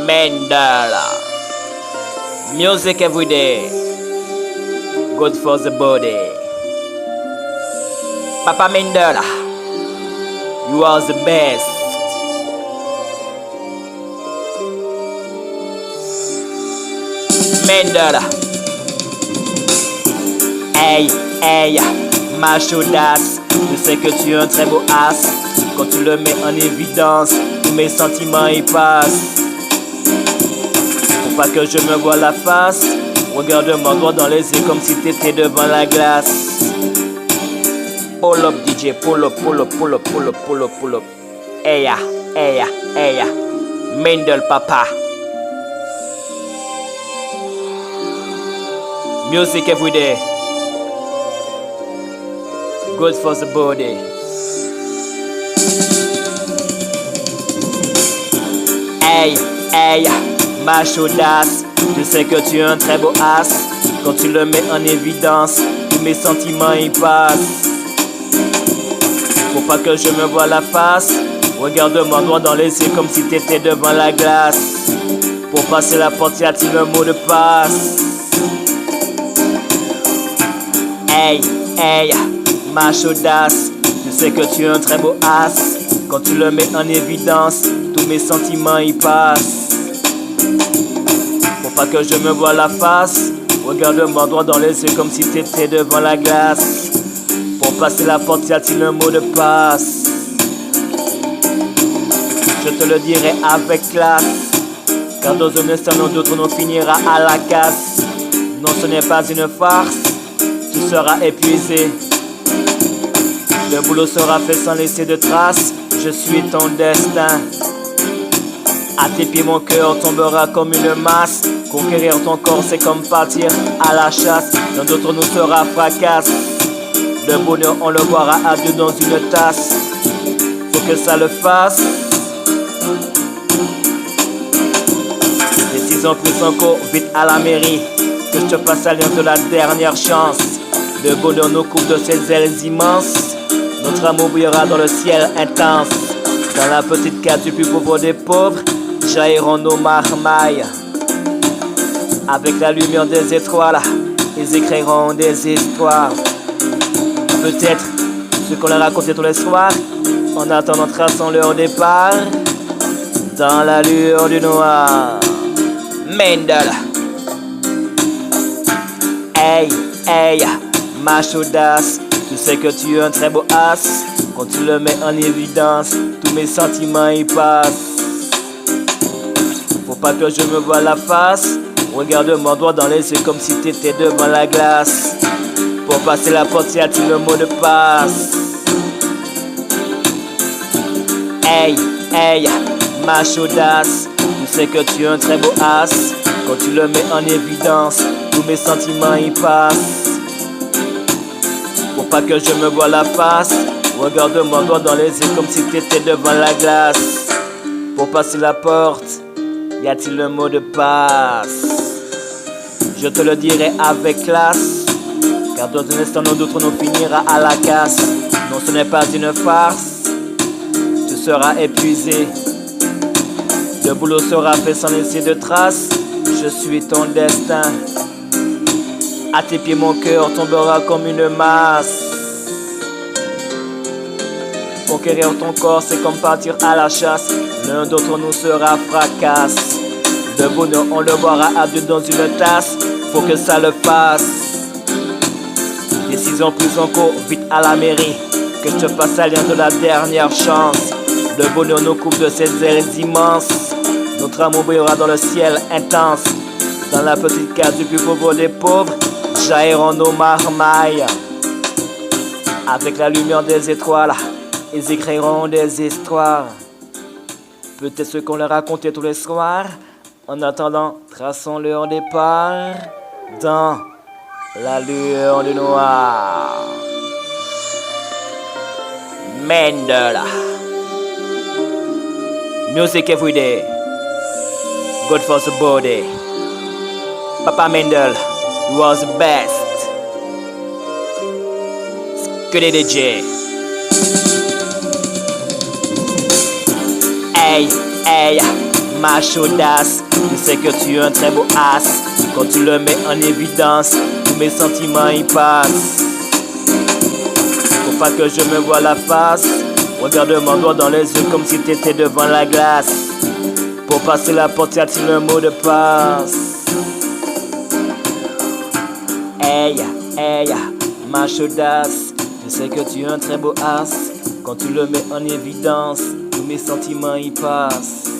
Mendel. Music every day. Good for the body. Papa Mendel, you are the best. Mendel. Hey, hey, ma chaudasse. Je sais que tu es un très beau as. Quand tu le mets en évidence, tous mes sentiments y passent. Faut pas que je me voie la face. Regarde-moi droit dans les yeux comme si t'étais devant la glace. Pull up DJ, pull up, pull up, pull up, pull up, pull up, pull up. Hey ya, hey ya, hey ya. Mendel papa. Music every day. Good for the body. Hey, hey, ma chaudasse. Je sais que tu es un très beau as. Quand tu le mets en évidence, tous mes sentiments y passent. Faut pas que je me voie la face. Regarde-moi droit dans les yeux comme si t'étais devant la glace. Pour passer la porte, y a-t-il un mot de passe? Hey, hey, ma chaudasse. Je sais que tu es un très beau as. Quand tu le mets en évidence, tous mes sentiments y passent. Faut pas que je me voie la face. Regarde-moi droit dans les yeux comme si t'étais devant la glace. Pour passer la porte, y a-t-il un mot de passe? Je te le dirai avec classe. Car dans un instant, l'un d'autre nous finira à la casse. Non, ce n'est pas une farce. Tu seras épuisé. Le boulot sera fait sans laisser de traces. Je suis ton destin. À tes pieds mon cœur tombera comme une masse. Conquérir ton corps c'est comme partir à la chasse. L'un d'entre nous sera fracasse. Le bonheur on le boira à deux dans une tasse. Faut que ça le fasse. Décision prise encore vite à la mairie. Que je te passe à l'un de la dernière chance. Le bonheur nous coupe de ses ailes immenses. Notre amour brillera dans le ciel intense. Dans la petite case du plus pauvre des pauvres, jailliront nos marmailles. Avec la lumière des étoiles, ils écriront des histoires. Peut-être ce qu'on leur racontait tous les soirs, en attendant traçant leur départ. Dans la lueur du noir. Mendel. Hey, hey, ma chaudasse. Tu sais que tu es un très beau as. Quand tu le mets en évidence, tous mes sentiments y passent. Faut pas que je me voie la face. Regarde-moi droit dans les yeux comme si t'étais devant la glace. Pour passer la porte, y a-t-il le mot de passe? Hey, hey, ma chaudasse. Tu sais que tu es un très beau as. Quand tu le mets en évidence, tous mes sentiments y passent. Faut pas que je me voie la face. Regarde-moi droit dans les yeux comme si t'étais devant la glace. Pour passer la porte, y a-t-il le mot de passe? Je te le dirai avec classe. Car dans un instant, l'un d'autre nous finira à la casse. Non, ce n'est pas une farce. Tu seras épuisé. Le boulot sera fait sans laisser de traces. Je suis ton destin. À tes pieds, mon cœur tombera comme une masse. Conquérir ton corps, c'est comme partir à la chasse. L'un d'entre nous sera fracasse. Le bonheur, on le boira à deux dans une tasse. Faut que ça le fasse. Décision prise encore vite à la mairie. Que je te passe à l'un de la dernière chance. Le bonheur nous coupe de ses ailes immenses. Notre amour brillera dans le ciel intense. Dans la petite case du plus pauvre des pauvres, jailliront nos marmailles. Avec la lumière des étoiles, ils écriront des histoires. Peut-être ce qu'on leur racontait tous les soirs. En attendant, traçons leur départ. Dans la lueur du noir. Mendel. Music every day. Good for the body. Papa Mendel, you are the best. Skuddy DJ. Hey, hey, ma chaudasse. Je sais que tu es un très beau as. Quand tu le mets en évidence, tous mes sentiments y passent. Faut pas que je me voie la face. Regarde-moi droit dans les yeux comme si t'étais devant la glace. Pour passer la porte, y a-t-il un mot de passe? Hey, hey, ma chaudasse. Je sais que tu es un très beau as. Quand tu le mets en évidence, tous mes sentiments y passent.